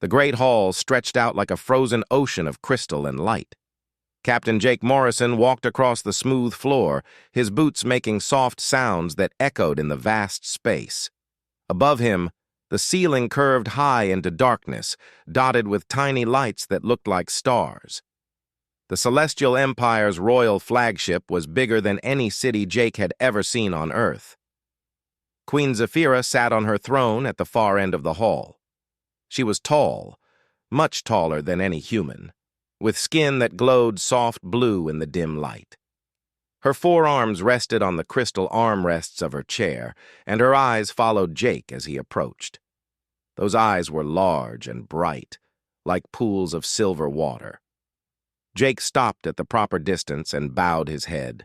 The great hall stretched out like a frozen ocean of crystal and light. Captain Jake Morrison walked across the smooth floor, his boots making soft sounds that echoed in the vast space. Above him, the ceiling curved high into darkness, dotted with tiny lights that looked like stars. The Celestial Empire's royal flagship was bigger than any city Jake had ever seen on Earth. Queen Zephyra sat on her throne at the far end of the hall. She was tall, much taller than any human, with skin that glowed soft blue in the dim light. Her forearms rested on the crystal armrests of her chair, and her eyes followed Jake as he approached. Those eyes were large and bright, like pools of silver water. Jake stopped at the proper distance and bowed his head.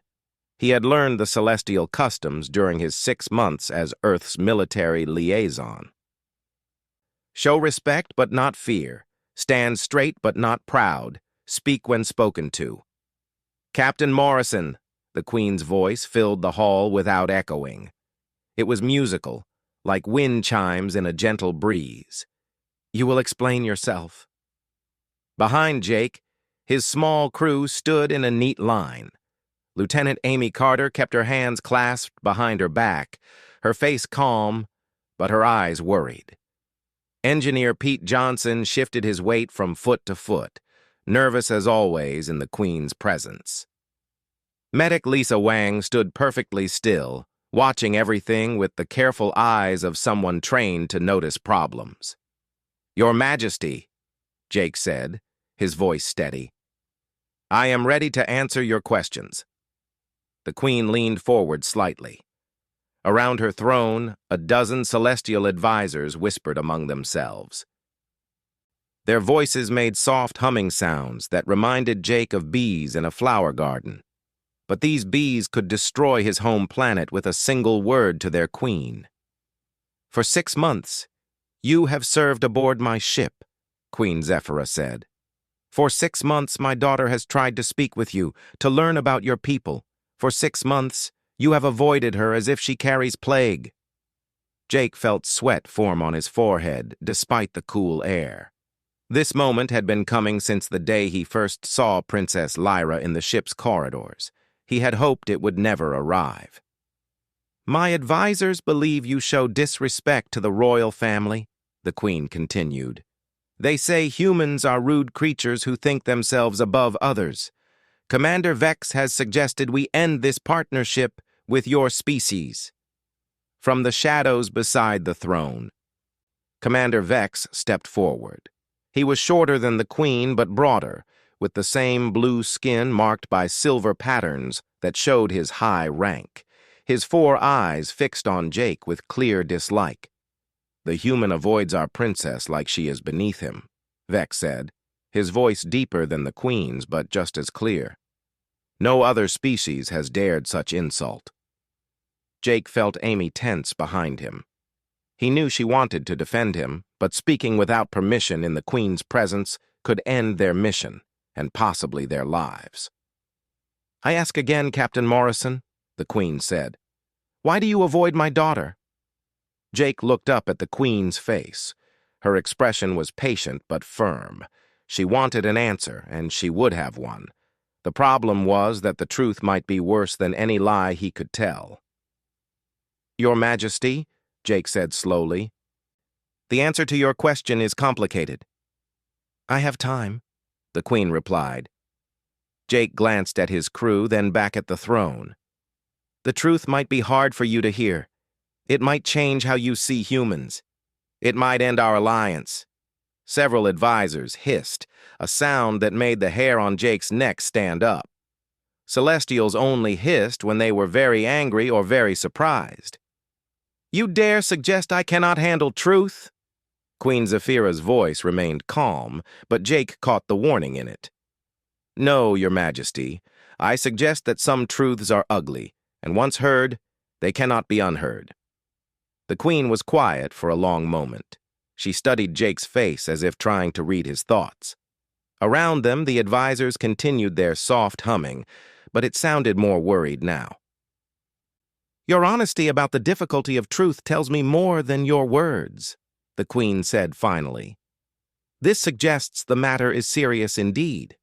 He had learned the celestial customs during his 6 months as Earth's military liaison. Show respect but not fear. Stand straight but not proud. Speak when spoken to. Captain Morrison, the Queen's voice filled the hall without echoing. It was musical, like wind chimes in a gentle breeze. You will explain yourself. Behind Jake, his small crew stood in a neat line. Lieutenant Amy Carter kept her hands clasped behind her back, her face calm, but her eyes worried. Engineer Pete Johnson shifted his weight from foot to foot, nervous as always in the Queen's presence. Medic Lisa Wang stood perfectly still, watching everything with the careful eyes of someone trained to notice problems. Your Majesty, Jake said, his voice steady. I am ready to answer your questions. The Queen leaned forward slightly. Around her throne, a dozen celestial advisors whispered among themselves. Their voices made soft humming sounds that reminded Jake of bees in a flower garden. But these bees could destroy his home planet with a single word to their queen. For 6 months, you have served aboard my ship, Queen Zephyra said. For 6 months, my daughter has tried to speak with you, to learn about your people. For 6 months, you have avoided her as if she carries plague. Jake felt sweat form on his forehead, despite the cool air. This moment had been coming since the day he first saw Princess Lyra in the ship's corridors. He had hoped it would never arrive. My advisors believe you show disrespect to the royal family, the Queen continued. They say humans are rude creatures who think themselves above others. Commander Vex has suggested we end this partnership with your species. From the shadows beside the throne, Commander Vex stepped forward. He was shorter than the Queen, but broader, with the same blue skin marked by silver patterns that showed his high rank. His 4 eyes fixed on Jake with clear dislike. The human avoids our princess like she is beneath him, Vex said, his voice deeper than the Queen's but just as clear. No other species has dared such insult. Jake felt Amy tense behind him. He knew she wanted to defend him, but speaking without permission in the Queen's presence could end their mission, and possibly their lives. I ask again, Captain Morrison, the Queen said. Why do you avoid my daughter? Jake looked up at the Queen's face. Her expression was patient but firm. She wanted an answer, and she would have one. The problem was that the truth might be worse than any lie he could tell. Your Majesty, Jake said slowly, the answer to your question is complicated. I have time, the Queen replied. Jake glanced at his crew, then back at the throne. The truth might be hard for you to hear. It might change how you see humans. It might end our alliance. Several advisors hissed, a sound that made the hair on Jake's neck stand up. Celestials only hissed when they were very angry or very surprised. You dare suggest I cannot handle truth? Queen Zephyra's voice remained calm, but Jake caught the warning in it. No, Your Majesty. I suggest that some truths are ugly, and once heard, they cannot be unheard. The Queen was quiet for a long moment. She studied Jake's face as if trying to read his thoughts. Around them, the advisors continued their soft humming, but it sounded more worried now. Your honesty about the difficulty of truth tells me more than your words, the Queen said finally. This suggests the matter is serious indeed.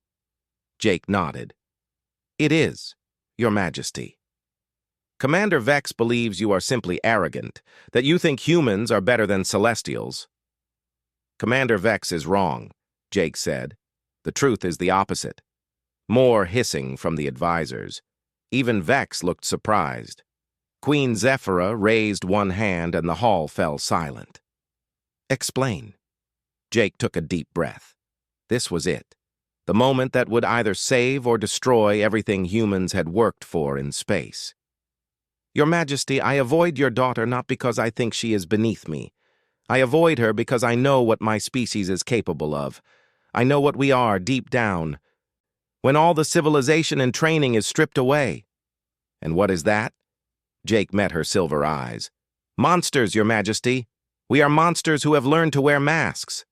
Jake nodded. It is, Your Majesty. Commander Vex believes you are simply arrogant, that you think humans are better than Celestials. Commander Vex is wrong, Jake said. The truth is the opposite. More hissing from the advisors. Even Vex looked surprised. Queen Zephyra raised one hand and the hall fell silent. Explain. Jake took a deep breath. This was it. The moment that would either save or destroy everything humans had worked for in space. Your Majesty, I avoid your daughter not because I think she is beneath me. I avoid her because I know what my species is capable of. I know what we are deep down. When all the civilization and training is stripped away. And what is that? Jake met her silver eyes. Monsters, Your Majesty. We are monsters who have learned to wear masks.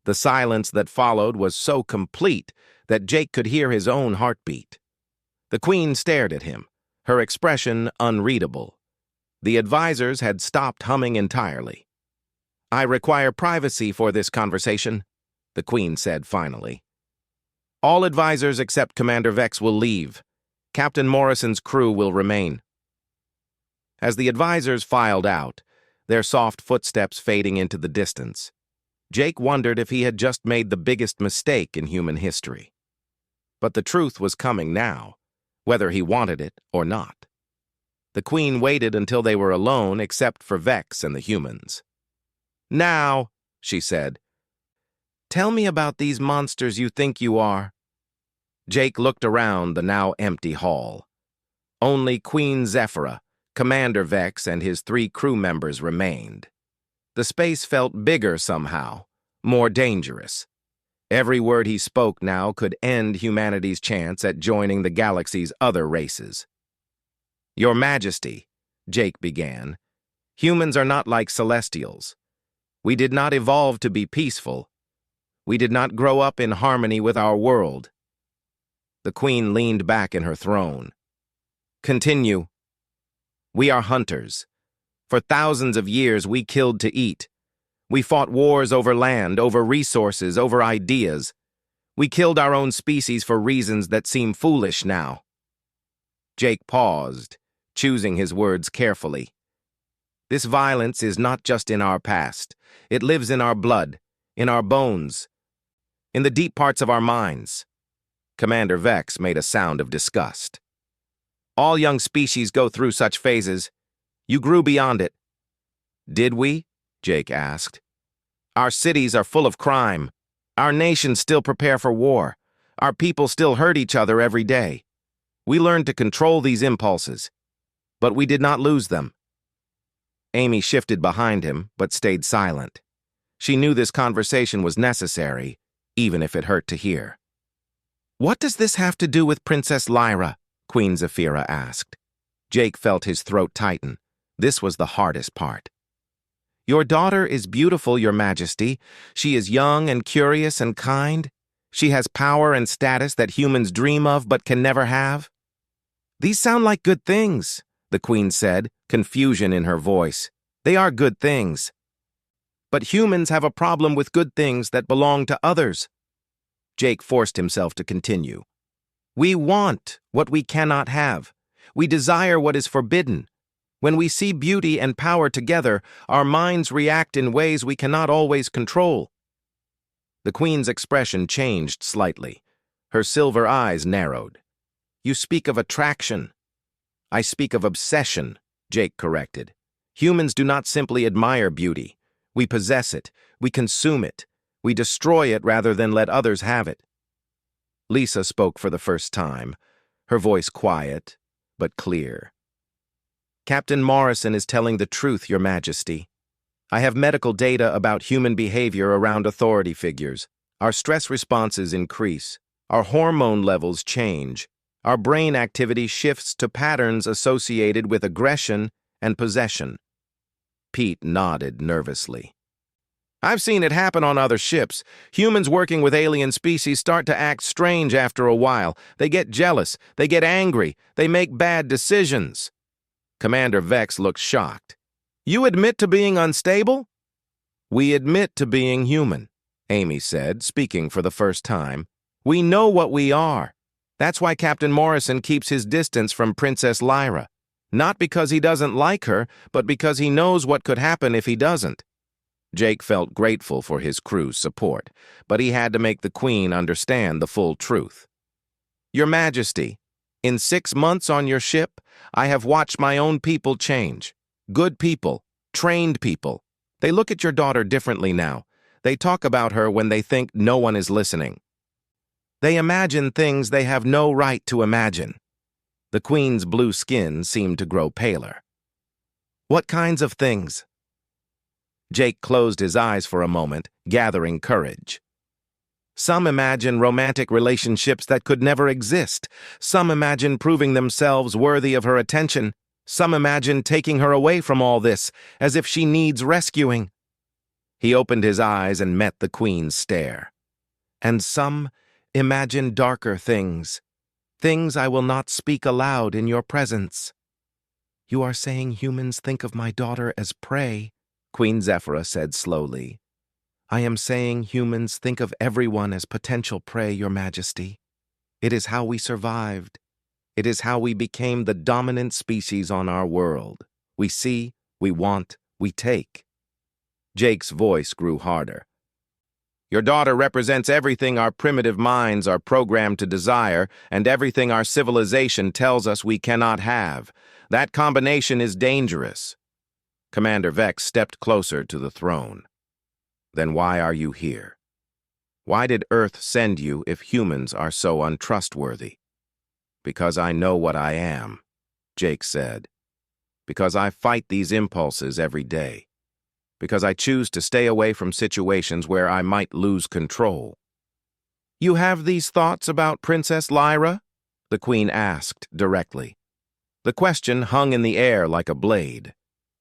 The silence that followed was so complete that Jake could hear his own heartbeat. The Queen stared at him, her expression unreadable. The advisors had stopped humming entirely. I require privacy for this conversation, the Queen said finally. All advisors except Commander Vex will leave. Captain Morrison's crew will remain. As the advisors filed out, their soft footsteps fading into the distance, Jake wondered if he had just made the biggest mistake in human history. But the truth was coming now, whether he wanted it or not. The Queen waited until they were alone except for Vex and the humans. Now, she said, tell me about these monsters you think you are. Jake looked around the now empty hall. Only Queen Zephyra, Commander Vex, and his 3 crew members remained. The space felt bigger somehow, more dangerous. Every word he spoke now could end humanity's chance at joining the galaxy's other races. Your Majesty, Jake began, humans are not like Celestials. We did not evolve to be peaceful. We did not grow up in harmony with our world. The Queen leaned back in her throne. Continue. We are hunters. For thousands of years we killed to eat. We fought wars over land, over resources, over ideas. We killed our own species for reasons that seem foolish now. Jake paused, choosing his words carefully. This violence is not just in our past. It lives in our blood, in our bones, in the deep parts of our minds. Commander Vex made a sound of disgust. All young species go through such phases. You grew beyond it. Did we? Jake asked. Our cities are full of crime. Our nations still prepare for war. Our people still hurt each other every day. We learned to control these impulses, but we did not lose them. Amy shifted behind him, but stayed silent. She knew this conversation was necessary, even if it hurt to hear. What does this have to do with Princess Lyra? Queen Zephyra asked. Jake felt his throat tighten. This was the hardest part. Your daughter is beautiful, Your Majesty. She is young and curious and kind. She has power and status that humans dream of but can never have. These sound like good things, the Queen said, confusion in her voice. They are good things. But humans have a problem with good things that belong to others. Jake forced himself to continue. We want what we cannot have. We desire what is forbidden. When we see beauty and power together, our minds react in ways we cannot always control. The Queen's expression changed slightly. Her silver eyes narrowed. You speak of attraction. I speak of obsession, Jake corrected. Humans do not simply admire beauty. We possess it. We consume it. We destroy it rather than let others have it. Lisa spoke for the first time, her voice quiet but clear. Captain Morrison is telling the truth, Your Majesty. I have medical data about human behavior around authority figures. Our stress responses increase. Our hormone levels change. Our brain activity shifts to patterns associated with aggression and possession. Pete nodded nervously. I've seen it happen on other ships. Humans working with alien species start to act strange after a while. They get jealous. They get angry. They make bad decisions. Commander Vex looked shocked. You admit to being unstable? We admit to being human. Amy said, speaking for the first time. "We know what we are. That's why Captain Morrison keeps his distance from Princess Lyra. Not because he doesn't like her, but because he knows what could happen if he doesn't." Jake felt grateful for his crew's support, but he had to make the Queen understand the full truth. "Your Majesty, in 6 months on your ship, I have watched my own people change. Good people, trained people. They look at your daughter differently now. They talk about her when they think no one is listening. They imagine things they have no right to imagine." The Queen's blue skin seemed to grow paler. "What kinds of things?" Jake closed his eyes for a moment, gathering courage. "Some imagine romantic relationships that could never exist. Some imagine proving themselves worthy of her attention. Some imagine taking her away from all this, as if she needs rescuing." He opened his eyes and met the Queen's stare. "And some imagine darker things. Things I will not speak aloud in your presence." "You are saying humans think of my daughter as prey," Queen Zephyra said slowly. "I am saying humans think of everyone as potential prey, Your Majesty. It is how we survived. It is how we became the dominant species on our world. We see, we want, we take." Jake's voice grew harder. "Your daughter represents everything our primitive minds are programmed to desire and everything our civilization tells us we cannot have. That combination is dangerous." Commander Vex stepped closer to the throne. "Then why are you here? Why did Earth send you if humans are so untrustworthy?" "Because I know what I am," Jake said. "Because I fight these impulses every day. Because I choose to stay away from situations where I might lose control." "You have these thoughts about Princess Lyra?" the Queen asked directly. The question hung in the air like a blade.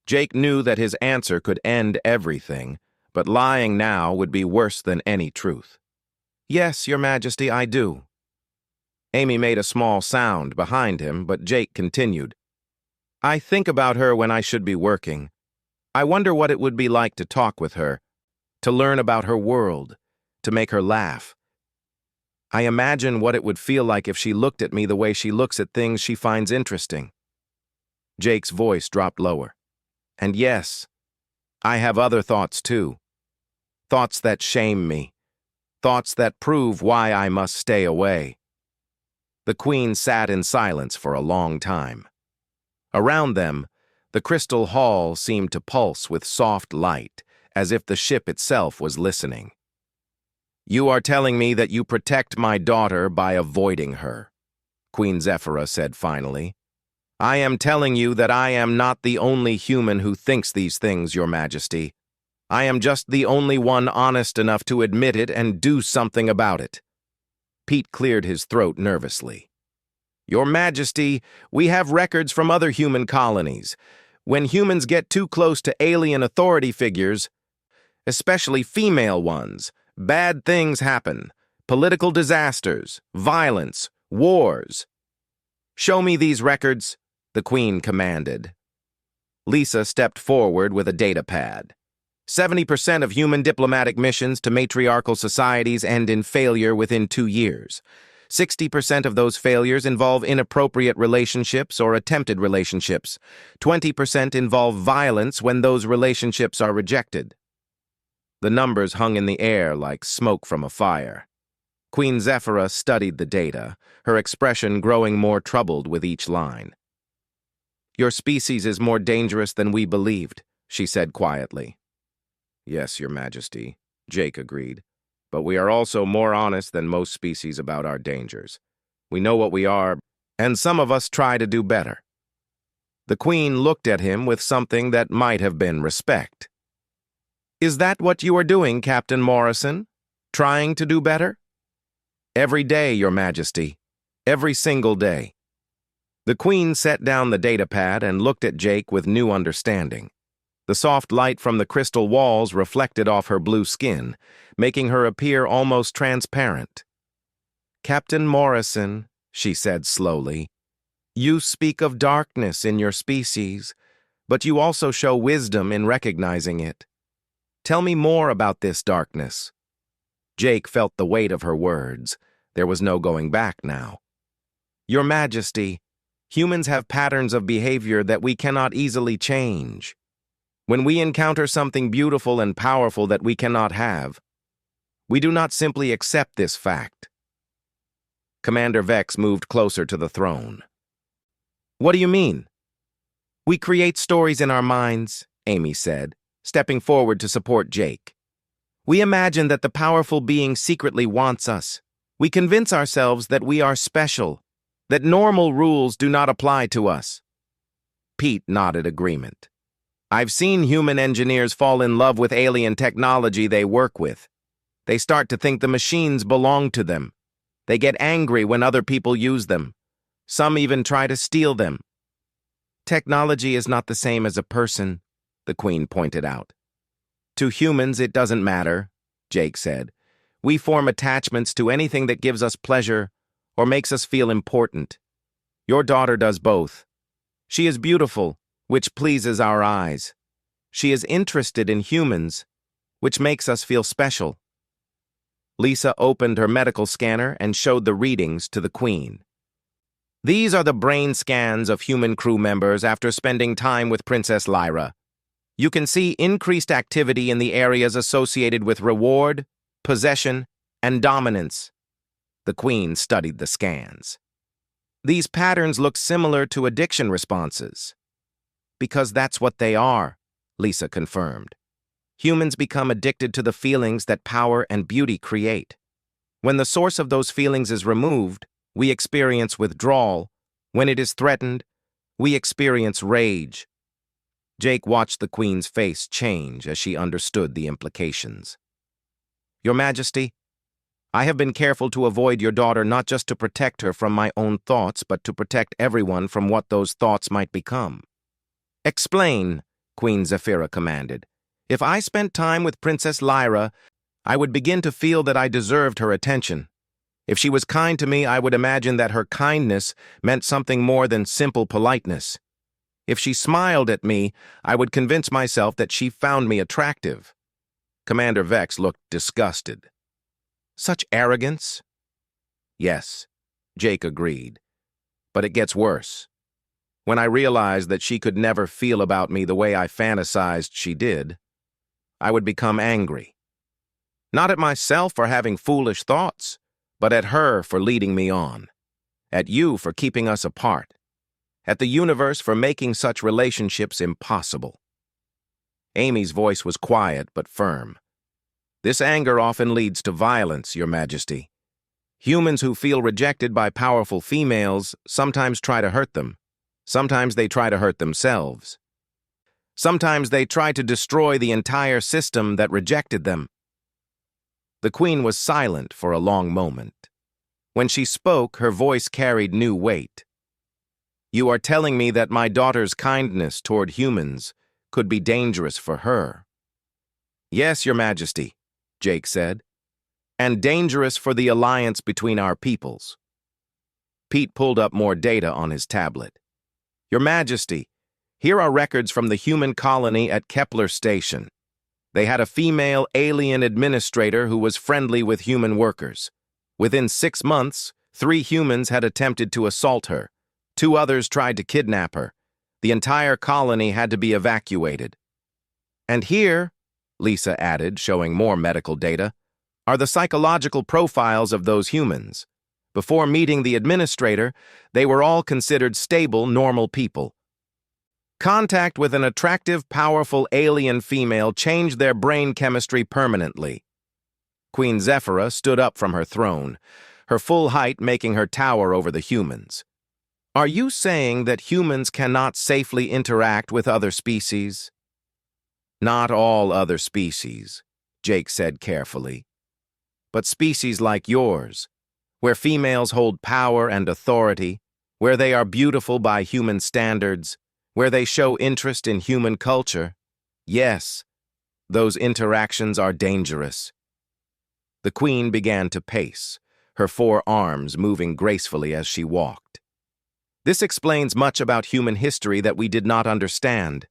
Jake knew that his answer could end everything, but lying now would be worse than any truth. "Yes, Your Majesty, I do." Amy made a small sound behind him, but Jake continued. "I think about her when I should be working. I wonder what it would be like to talk with her, to learn about her world, to make her laugh. I imagine what it would feel like if she looked at me the way she looks at things she finds interesting." Jake's voice dropped lower. "And yes, I have other thoughts too. Thoughts that shame me. Thoughts that prove why I must stay away." The Queen sat in silence for a long time. Around them, the crystal hall seemed to pulse with soft light, as if the ship itself was listening. "You are telling me that you protect my daughter by avoiding her," Queen Zephyra said finally. "I am telling you that I am not the only human who thinks these things, Your Majesty. I am just the only one honest enough to admit it and do something about it." Pete cleared his throat nervously. "Your Majesty, we have records from other human colonies. When humans get too close to alien authority figures, especially female ones, bad things happen. Political disasters, violence, wars." "Show me these records," the Queen commanded. Lisa stepped forward with a data pad. 70% of human diplomatic missions to matriarchal societies end in failure within 2 years. 60% of those failures involve inappropriate relationships or attempted relationships. 20% involve violence when those relationships are rejected. The numbers hung in the air like smoke from a fire. Queen Zephyra studied the data, her expression growing more troubled with each line. "Your species is more dangerous than we believed," she said quietly. "Yes, Your Majesty," Jake agreed. "But we are also more honest than most species about our dangers. We know what we are, and some of us try to do better." The Queen looked at him with something that might have been respect. "Is that what you are doing, Captain Morrison? Trying to do better?" "Every day, Your Majesty. Every single day." The Queen set down the data pad and looked at Jake with new understanding. The soft light from the crystal walls reflected off her blue skin, making her appear almost transparent. "Captain Morrison," she said slowly, "you speak of darkness in your species, but you also show wisdom in recognizing it. Tell me more about this darkness." Jake felt the weight of her words. There was no going back now. Your Majesty, humans have patterns of behavior that we cannot easily change. When we encounter something beautiful and powerful that we cannot have, we do not simply accept this fact. Commander Vex moved closer to the throne. What do you mean? We create stories in our minds, Amy said, stepping forward to support Jake. We imagine that the powerful being secretly wants us. We convince ourselves that we are special, that normal rules do not apply to us. Pete nodded agreement. I've seen human engineers fall in love with alien technology they work with. They start to think the machines belong to them. They get angry when other people use them. Some even try to steal them. Technology is not the same as a person, the Queen pointed out. To humans, it doesn't matter, Jake said. We form attachments to anything that gives us pleasure or makes us feel important. Your daughter does both. She is beautiful, which pleases our eyes. She is interested in humans, which makes us feel special. Lisa opened her medical scanner and showed the readings to the Queen. These are the brain scans of human crew members after spending time with Princess Lyra. You can see increased activity in the areas associated with reward, possession, and dominance. The Queen studied the scans. These patterns look similar to addiction responses. Because that's what they are, Lisa confirmed. Humans become addicted to the feelings that power and beauty create. When the source of those feelings is removed, we experience withdrawal. When it is threatened, we experience rage. Jake watched the Queen's face change as she understood the implications. Your Majesty, I have been careful to avoid your daughter not just to protect her from my own thoughts, but to protect everyone from what those thoughts might become. Explain, Queen Zephyra commanded. If I spent time with Princess Lyra, I would begin to feel that I deserved her attention. If she was kind to me, I would imagine that her kindness meant something more than simple politeness. If she smiled at me, I would convince myself that she found me attractive. Commander Vex looked disgusted. Such arrogance? Yes, Jake agreed. But it gets worse. When I realized that she could never feel about me the way I fantasized she did, I would become angry. Not at myself for having foolish thoughts, but at her for leading me on. At you for keeping us apart. At the universe for making such relationships impossible. Amy's voice was quiet but firm. This anger often leads to violence, Your Majesty. Humans who feel rejected by powerful females sometimes try to hurt them. Sometimes they try to hurt themselves. Sometimes they try to destroy the entire system that rejected them. The Queen was silent for a long moment. When she spoke, her voice carried new weight. You are telling me that my daughter's kindness toward humans could be dangerous for her. Yes, Your Majesty, Jake said, and dangerous for the alliance between our peoples. Pete pulled up more data on his tablet. Your Majesty, here are records from the human colony at Kepler Station. They had a female alien administrator who was friendly with human workers. Within 6 months, 3 humans had attempted to assault her. 2 others tried to kidnap her. The entire colony had to be evacuated. And here, Lisa added, showing more medical data, are the psychological profiles of those humans. Before meeting the administrator, they were all considered stable, normal people. Contact with an attractive, powerful alien female changed their brain chemistry permanently. Queen Zephyra stood up from her throne, her full height making her tower over the humans. Are you saying that humans cannot safely interact with other species? Not all other species, Jake said carefully. But species like yours, where females hold power and authority, where they are beautiful by human standards, where they show interest in human culture, yes, those interactions are dangerous. The Queen began to pace, her 4 arms moving gracefully as she walked. This explains much about human history that we did not understand.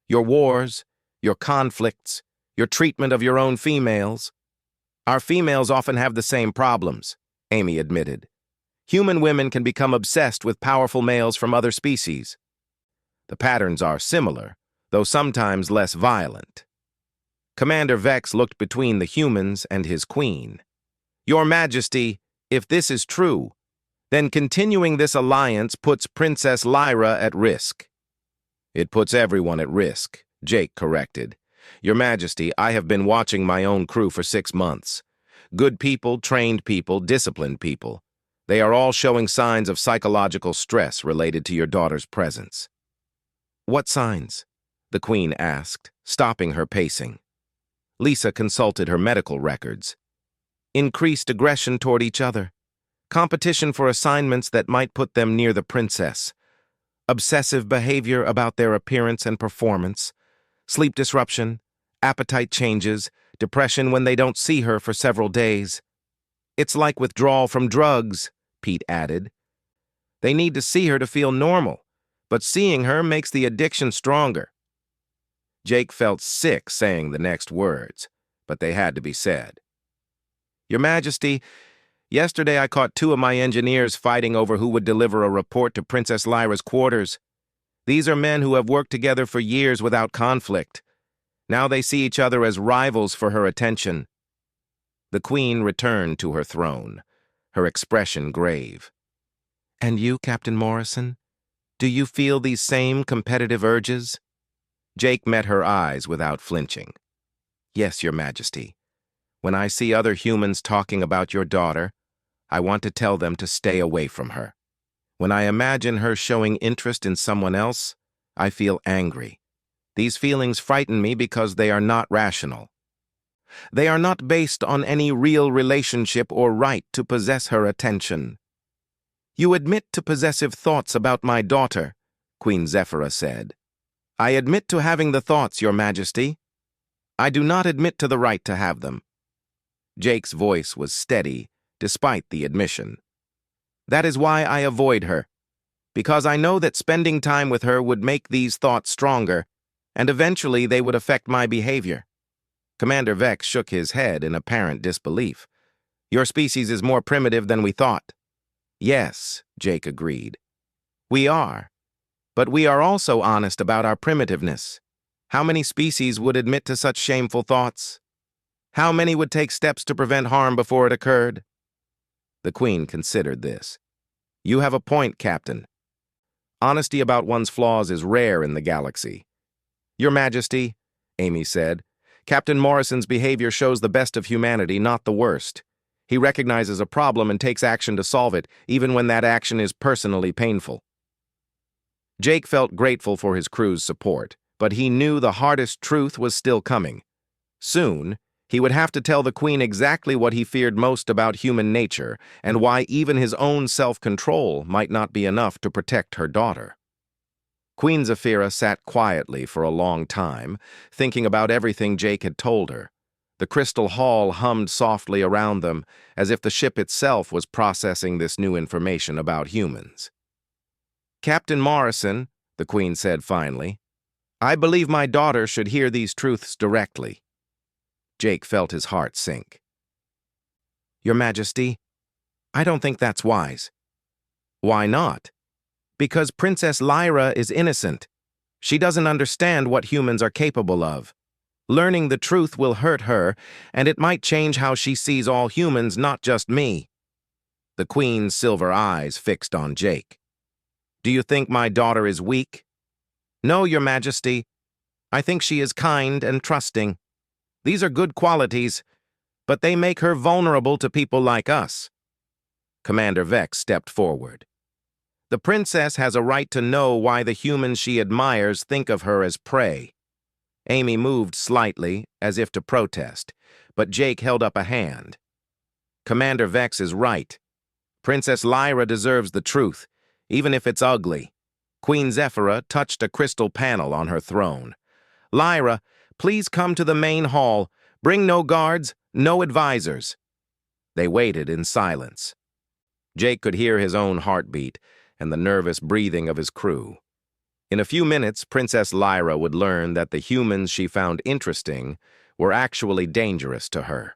Your wars, your conflicts, your treatment of your own females. Our females often have the same problems, Amy admitted. Human women can become obsessed with powerful males from other species. The patterns are similar, though sometimes less violent. Commander Vex looked between the humans and his queen. Your Majesty, if this is true, then continuing this alliance puts Princess Lyra at risk. It puts everyone at risk, Jake corrected. Your Majesty, I have been watching my own crew for 6 months. Good people, trained people, disciplined people. They are all showing signs of psychological stress related to your daughter's presence. What signs? The Queen asked, stopping her pacing. Lisa consulted her medical records. Increased aggression toward each other. Competition for assignments that might put them near the princess. Obsessive behavior about their appearance and performance. Sleep disruption, appetite changes, depression when they don't see her for several days. It's like withdrawal from drugs, Pete added. They need to see her to feel normal, but seeing her makes the addiction stronger. Jake felt sick saying the next words, but they had to be said. Your Majesty, yesterday I caught 2 of my engineers fighting over who would deliver a report to Princess Lyra's quarters. These are men who have worked together for years without conflict. Now they see each other as rivals for her attention. The Queen returned to her throne, her expression grave. And you, Captain Morrison? Do you feel these same competitive urges? Jake met her eyes without flinching. Yes, Your Majesty. When I see other humans talking about your daughter, I want to tell them to stay away from her. When I imagine her showing interest in someone else, I feel angry. These feelings frighten me because they are not rational. They are not based on any real relationship or right to possess her attention. You admit to possessive thoughts about my daughter, Queen Zephyra said. I admit to having the thoughts, Your Majesty. I do not admit to the right to have them. Jake's voice was steady, despite the admission. That is why I avoid her, because I know that spending time with her would make these thoughts stronger, and eventually they would affect my behavior. Commander Vex shook his head in apparent disbelief. Your species is more primitive than we thought. Yes, Jake agreed. We are. But we are also honest about our primitiveness. How many species would admit to such shameful thoughts? How many would take steps to prevent harm before it occurred? The Queen considered this. You have a point, Captain. Honesty about one's flaws is rare in the galaxy. Your Majesty, Amy said, Captain Morrison's behavior shows the best of humanity, not the worst. He recognizes a problem and takes action to solve it, even when that action is personally painful. Jake felt grateful for his crew's support, but he knew the hardest truth was still coming. Soon, he would have to tell the Queen exactly what he feared most about human nature and why even his own self-control might not be enough to protect her daughter. Queen Zephyra sat quietly for a long time, thinking about everything Jake had told her. The crystal hall hummed softly around them, as if the ship itself was processing this new information about humans. Captain Morrison, the Queen said finally, I believe my daughter should hear these truths directly. Jake felt his heart sink. Your Majesty, I don't think that's wise. Why not? Because Princess Lyra is innocent. She doesn't understand what humans are capable of. Learning the truth will hurt her, and it might change how she sees all humans, not just me. The Queen's silver eyes fixed on Jake. Do you think my daughter is weak? No, Your Majesty. I think she is kind and trusting. These are good qualities, but they make her vulnerable to people like us. Commander Vex stepped forward. The princess has a right to know why the humans she admires think of her as prey. Amy moved slightly, as if to protest, but Jake held up a hand. Commander Vex is right. Princess Lyra deserves the truth, even if it's ugly. Queen Zephyra touched a crystal panel on her throne. Lyra, please come to the main hall. Bring no guards, no advisors. They waited in silence. Jake could hear his own heartbeat and the nervous breathing of his crew. In a few minutes, Princess Lyra would learn that the humans she found interesting were actually dangerous to her.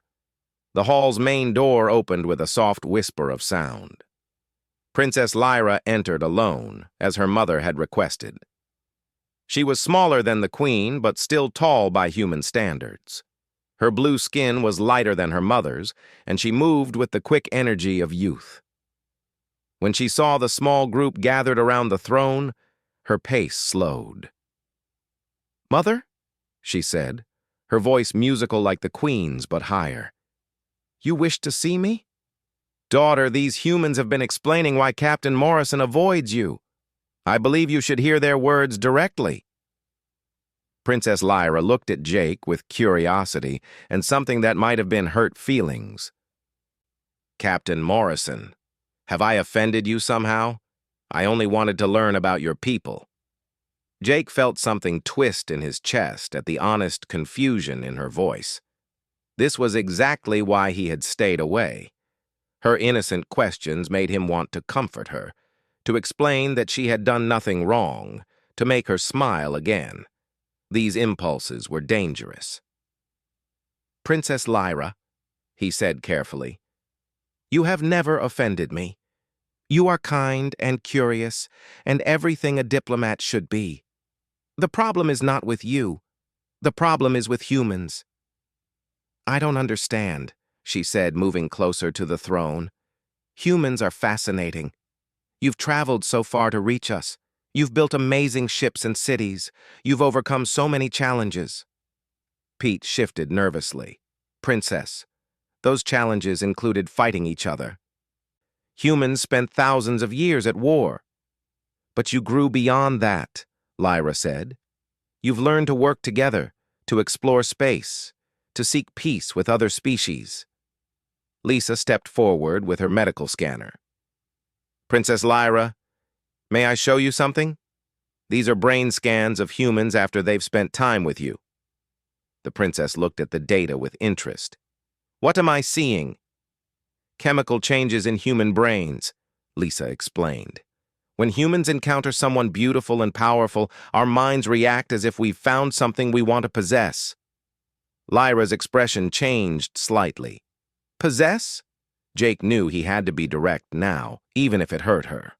The hall's main door opened with a soft whisper of sound. Princess Lyra entered alone, as her mother had requested. She was smaller than the queen, but still tall by human standards. Her blue skin was lighter than her mother's, and she moved with the quick energy of youth. When she saw the small group gathered around the throne, her pace slowed. "Mother?" she said, her voice musical like the queen's but higher. "You wished to see me?" "Daughter, these humans have been explaining why Captain Morrison avoids you. I believe you should hear their words directly." Princess Lyra looked at Jake with curiosity and something that might have been hurt feelings. "Captain Morrison, have I offended you somehow? I only wanted to learn about your people." Jake felt something twist in his chest at the honest confusion in her voice. This was exactly why he had stayed away. Her innocent questions made him want to comfort her, to explain that she had done nothing wrong, to make her smile again. These impulses were dangerous. "Princess Lyra," he said carefully, "you have never offended me. You are kind and curious, and everything a diplomat should be. The problem is not with you. The problem is with humans." "I don't understand," she said, moving closer to the throne. "Humans are fascinating. You've traveled so far to reach us. You've built amazing ships and cities. You've overcome so many challenges." Pete shifted nervously. "Princess, those challenges included fighting each other. Humans spent thousands of years at war. But you grew beyond that," Lyra said. "You've learned to work together, to explore space, to seek peace with other species." Lisa stepped forward with her medical scanner. "Princess Lyra, may I show you something? These are brain scans of humans after they've spent time with you." The princess looked at the data with interest. "What am I seeing?" "Chemical changes in human brains," Lisa explained. "When humans encounter someone beautiful and powerful, our minds react as if we've found something we want to possess." Lyra's expression changed slightly. "Possess?" Jake knew he had to be direct now, even if it hurt her.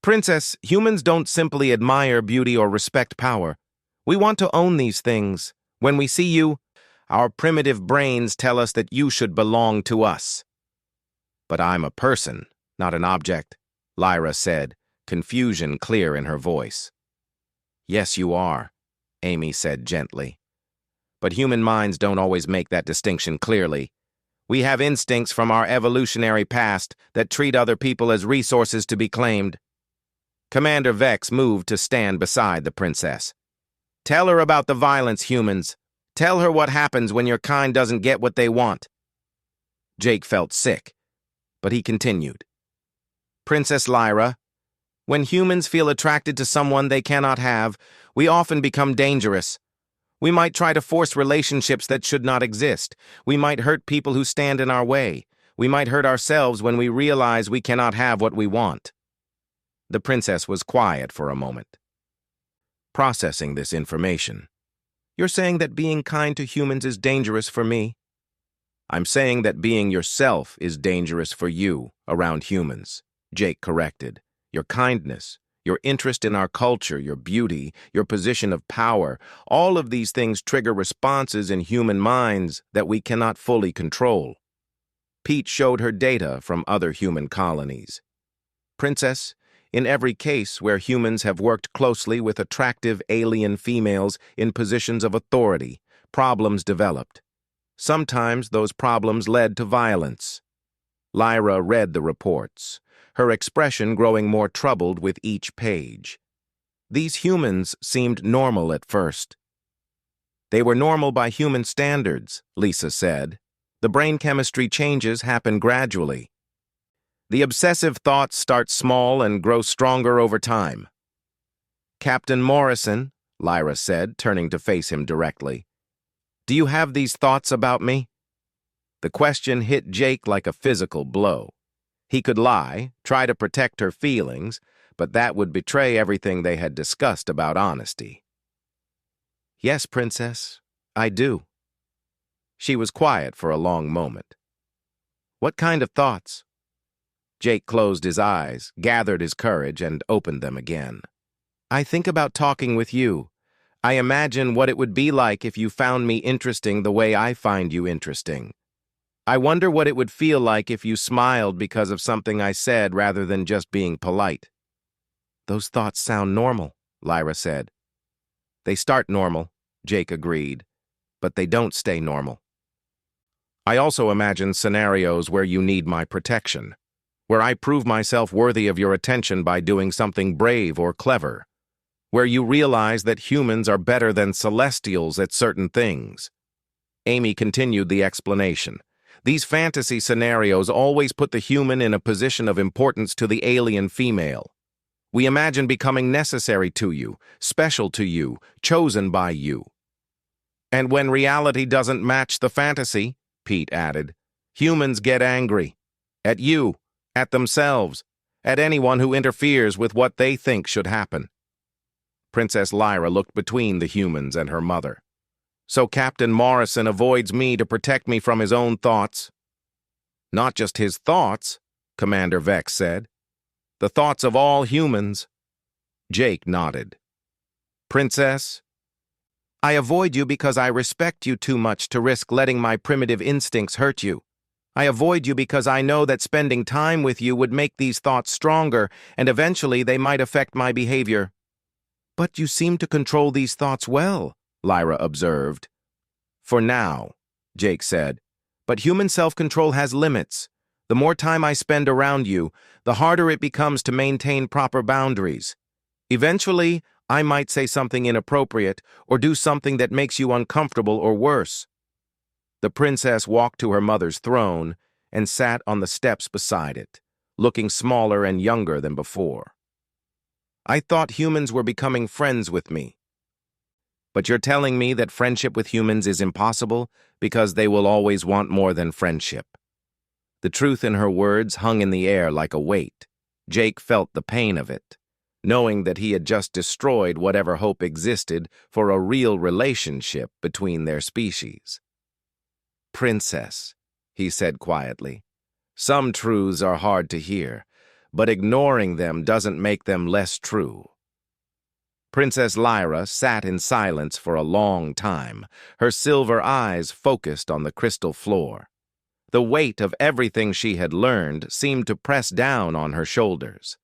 "Princess, humans don't simply admire beauty or respect power. We want to own these things. When we see you, our primitive brains tell us that you should belong to us." "But I'm a person, not an object," Lyra said, confusion clear in her voice. "Yes, you are," Amy said gently. "But human minds don't always make that distinction clearly. We have instincts from our evolutionary past that treat other people as resources to be claimed." Commander Vex moved to stand beside the princess. "Tell her about the violence, humans. Tell her what happens when your kind doesn't get what they want." Jake felt sick, but he continued. "Princess Lyra, when humans feel attracted to someone they cannot have, we often become dangerous. We might try to force relationships that should not exist. We might hurt people who stand in our way. We might hurt ourselves when we realize we cannot have what we want." The princess was quiet for a moment, processing this information. "You're saying that being kind to humans is dangerous for me?" "I'm saying that being yourself is dangerous for you around humans," Jake corrected. "Your kindness, your interest in our culture, your beauty, your position of power, all of these things trigger responses in human minds that we cannot fully control." Pete showed her data from other human colonies. "Princess, in every case where humans have worked closely with attractive alien females in positions of authority, problems developed. Sometimes those problems led to violence." Lyra read the reports, her expression growing more troubled with each page. These humans seemed normal at first. "They were normal by human standards," Lisa said. "The brain chemistry changes happen gradually. The obsessive thoughts start small and grow stronger over time." "Captain Morrison," Lyra said, turning to face him directly, "do you have these thoughts about me?" The question hit Jake like a physical blow. He could lie, try to protect her feelings, but that would betray everything they had discussed about honesty. "Yes, Princess, I do." She was quiet for a long moment. What kind of thoughts? Jake closed his eyes, gathered his courage, and opened them again. I think about talking with you. I imagine what it would be like if you found me interesting the way I find you interesting. I wonder what it would feel like if you smiled because of something I said rather than just being polite. Those thoughts sound normal, Lyra said. They start normal, Jake agreed, but they don't stay normal. I also imagine scenarios where you need my protection, where I prove myself worthy of your attention by doing something brave or clever, where you realize that humans are better than celestials at certain things. Amy continued the explanation. These fantasy scenarios always put the human in a position of importance to the alien female. We imagine becoming necessary to you, special to you, chosen by you. And when reality doesn't match the fantasy, Pete added, humans get angry. At you, at themselves, at anyone who interferes with what they think should happen. Princess Lyra looked between the humans and her mother. So Captain Morrison avoids me to protect me from his own thoughts. Not just his thoughts, Commander Vex said. The thoughts of all humans. Jake nodded. Princess, I avoid you because I respect you too much to risk letting my primitive instincts hurt you. I avoid you because I know that spending time with you would make these thoughts stronger, and eventually they might affect my behavior. But you seem to control these thoughts well, Lyra observed. For now, Jake said, but human self-control has limits. The more time I spend around you, the harder it becomes to maintain proper boundaries. Eventually, I might say something inappropriate or do something that makes you uncomfortable or worse. The princess walked to her mother's throne and sat on the steps beside it, looking smaller and younger than before. I thought humans were becoming friends with me. But you're telling me that friendship with humans is impossible because they will always want more than friendship. The truth in her words hung in the air like a weight. Jake felt the pain of it, knowing that he had just destroyed whatever hope existed for a real relationship between their species. Princess, he said quietly, some truths are hard to hear, but ignoring them doesn't make them less true. Princess Lyra sat in silence for a long time, her silver eyes focused on the crystal floor. The weight of everything she had learned seemed to press down on her shoulders.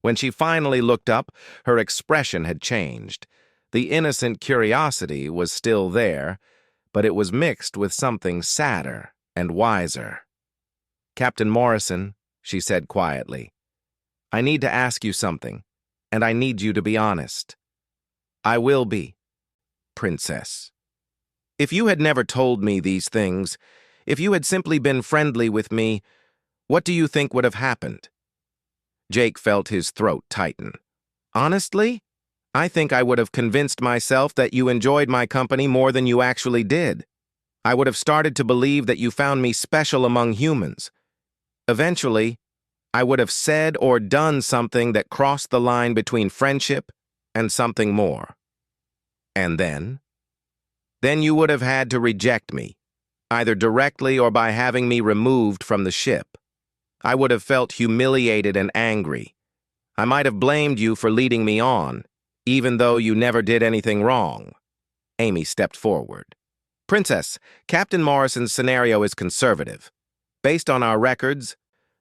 When she finally looked up, her expression had changed. The innocent curiosity was still there, but it was mixed with something sadder and wiser. Captain Morrison, she said quietly, I need to ask you something, and I need you to be honest. I will be, Princess. If you had never told me these things, if you had simply been friendly with me, what do you think would have happened? Jake felt his throat tighten. Honestly, I think I would have convinced myself that you enjoyed my company more than you actually did. I would have started to believe that you found me special among humans. Eventually, I would have said or done something that crossed the line between friendship and something more. And then? Then you would have had to reject me, either directly or by having me removed from the ship. I would have felt humiliated and angry. I might have blamed you for leading me on, even though you never did anything wrong. Amy stepped forward. Princess, Captain Morrison's scenario is conservative. Based on our records,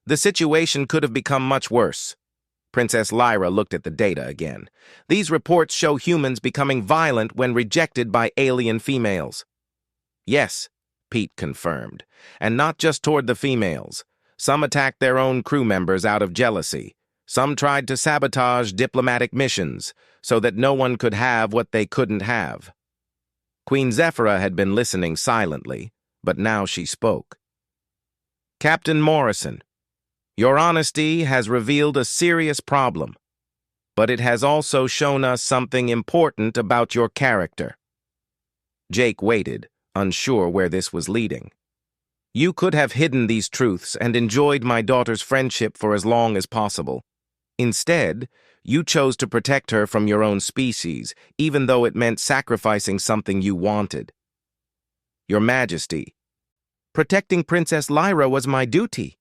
the situation could have become much worse. Princess Lyra looked at the data again. These reports show humans becoming violent when rejected by alien females. Yes, Pete confirmed, and not just toward the females. Some attacked their own crew members out of jealousy. Some tried to sabotage diplomatic missions so that no one could have what they couldn't have. Queen Zephyra had been listening silently, but now she spoke. Captain Morrison, your honesty has revealed a serious problem, but it has also shown us something important about your character. Jake waited, unsure where this was leading. You could have hidden these truths and enjoyed my daughter's friendship for as long as possible. Instead, you chose to protect her from your own species, even though it meant sacrificing something you wanted. Your Majesty, Protecting Princess Lyra was my duty.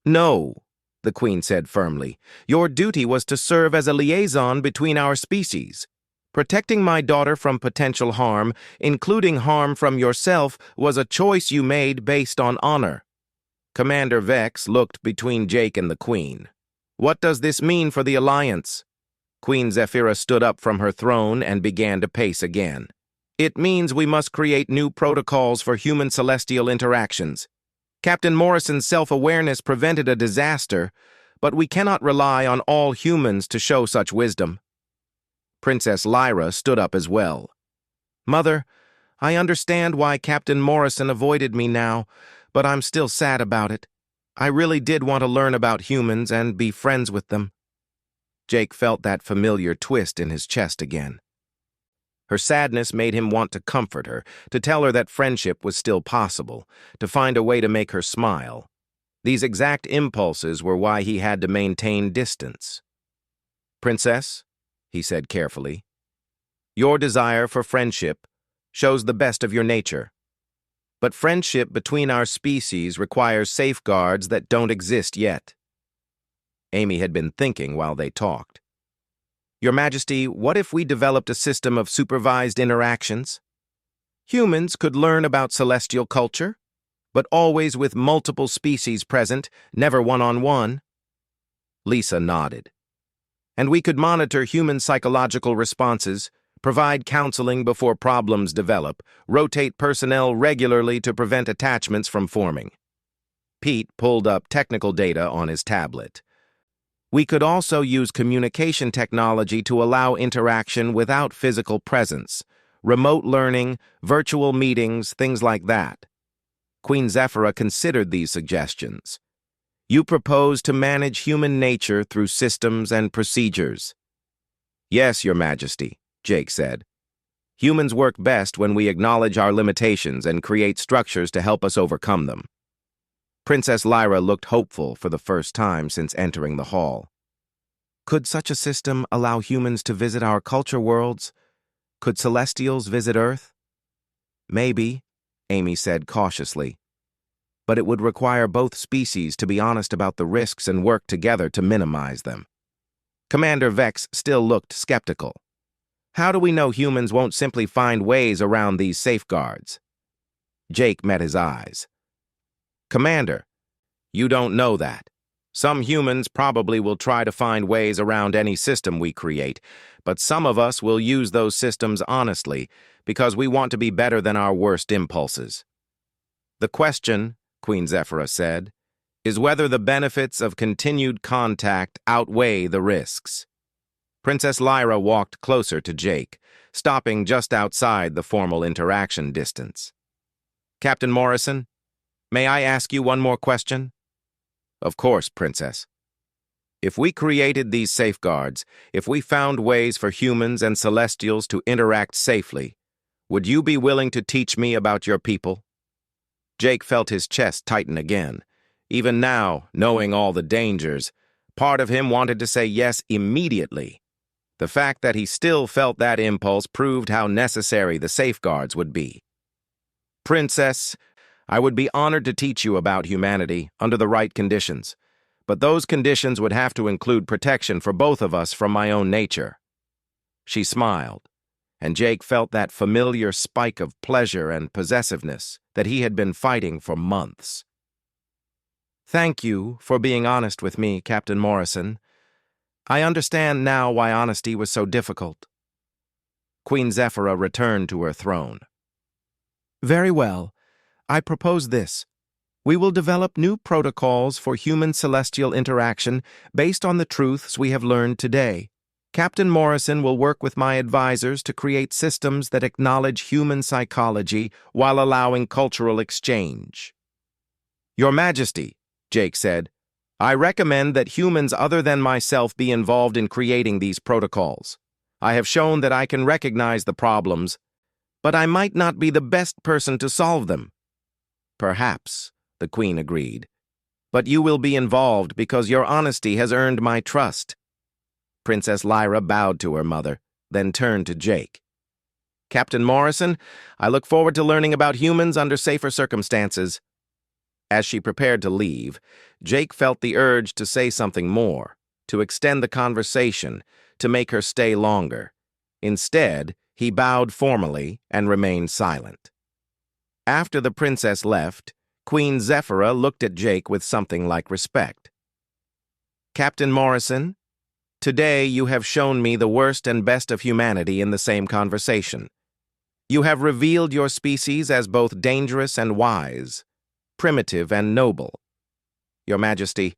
No, the Queen said firmly. Your duty was to serve as a liaison between our species. Protecting my daughter from potential harm, including harm from yourself, was a choice you made based on honor. Commander Vex looked between Jake and the Queen. What does this mean for the Alliance? Queen Zephyra stood up from her throne and began to pace again. It means we must create new protocols for human-celestial interactions. Captain Morrison's self-awareness prevented a disaster, but we cannot rely on all humans to show such wisdom. Princess Lyra stood up as well. Mother, I understand why Captain Morrison avoided me now, but I'm still sad about it. I really did want to learn about humans and be friends with them. Jake felt that familiar twist in his chest again. Her sadness made him want to comfort her, to tell her that friendship was still possible, to find a way to make her smile. These exact impulses were why he had to maintain distance. Princess, he said carefully, your desire for friendship shows the best of your nature. But friendship between our species requires safeguards that don't exist yet. Amy had been thinking while they talked. Your Majesty, what if we developed a system of supervised interactions? Humans could learn about celestial culture, but always with multiple species present, never one-on-one. Lisa nodded. And we could monitor human psychological responses, provide counseling before problems develop, rotate personnel regularly to prevent attachments from forming. Pete pulled up technical data on his tablet. We could also use communication technology to allow interaction without physical presence, remote learning, virtual meetings, things like that. Queen Zephyra considered these suggestions. You propose to manage human nature through systems and procedures. Yes, Your Majesty, Jake said. Humans work best when we acknowledge our limitations and create structures to help us overcome them. Princess Lyra looked hopeful for the first time since entering the hall. Could such a system allow humans to visit our culture worlds? Could Celestials visit Earth? Maybe, Amy said cautiously. But it would require both species to be honest about the risks and work together to minimize them. Commander Vex still looked skeptical. How do we know humans won't simply find ways around these safeguards? Jake met his eyes. Commander, you don't know that. Some humans probably will try to find ways around any system we create, but some of us will use those systems honestly because we want to be better than our worst impulses. The question, Queen Zephyra said, is whether the benefits of continued contact outweigh the risks. Princess Lyra walked closer to Jake, stopping just outside the formal interaction distance. Captain Morrison, may I ask you one more question? Of course, Princess. If we created these safeguards, if we found ways for humans and Celestials to interact safely, would you be willing to teach me about your people? Jake felt his chest tighten again. Even now, knowing all the dangers, part of him wanted to say yes immediately. The fact that he still felt that impulse proved how necessary the safeguards would be. Princess, I would be honored to teach you about humanity under the right conditions, but those conditions would have to include protection for both of us from my own nature. She smiled, and Jake felt that familiar spike of pleasure and possessiveness that he had been fighting for months. Thank you for being honest with me, Captain Morrison. I understand now why honesty was so difficult. Queen Zephyra returned to her throne. Very well. I propose this. We will develop new protocols for human-celestial interaction based on the truths we have learned today. Captain Morrison will work with my advisors to create systems that acknowledge human psychology while allowing cultural exchange. Your Majesty, Jake said, I recommend that humans other than myself be involved in creating these protocols. I have shown that I can recognize the problems, but I might not be the best person to solve them. Perhaps, the Queen agreed. But you will be involved because your honesty has earned my trust. Princess Lyra bowed to her mother, then turned to Jake. Captain Morrison, I look forward to learning about humans under safer circumstances. As she prepared to leave, Jake felt the urge to say something more, to extend the conversation, to make her stay longer. Instead, he bowed formally and remained silent. After the princess left, Queen Zephyra looked at Jake with something like respect. "Captain Morrison, today you have shown me the worst and best of humanity in the same conversation. You have revealed your species as both dangerous and wise, primitive and noble. Your Majesty,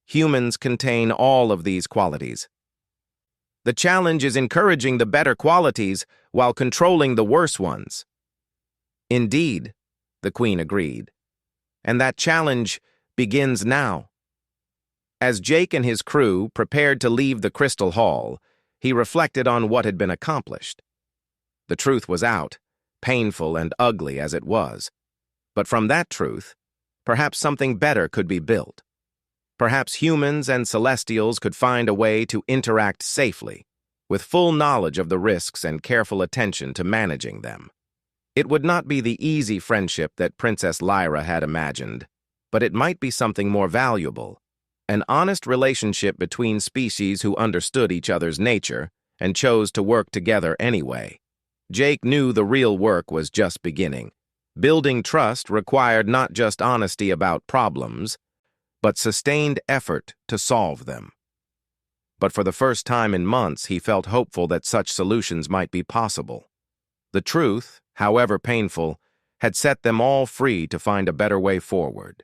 humans contain all of these qualities. The challenge is encouraging the better qualities while controlling the worse ones." "Indeed," the Queen agreed. "And that challenge begins now." As Jake and his crew prepared to leave the Crystal Hall, he reflected on what had been accomplished. The truth was out, painful and ugly as it was. But from that truth, perhaps something better could be built. Perhaps humans and Celestials could find a way to interact safely, with full knowledge of the risks and careful attention to managing them. It would not be the easy friendship that Princess Lyra had imagined, but it might be something more valuable, an honest relationship between species who understood each other's nature and chose to work together anyway. Jake knew the real work was just beginning. Building trust required not just honesty about problems, but sustained effort to solve them. But for the first time in months, he felt hopeful that such solutions might be possible. The truth, however painful, had set them all free to find a better way forward.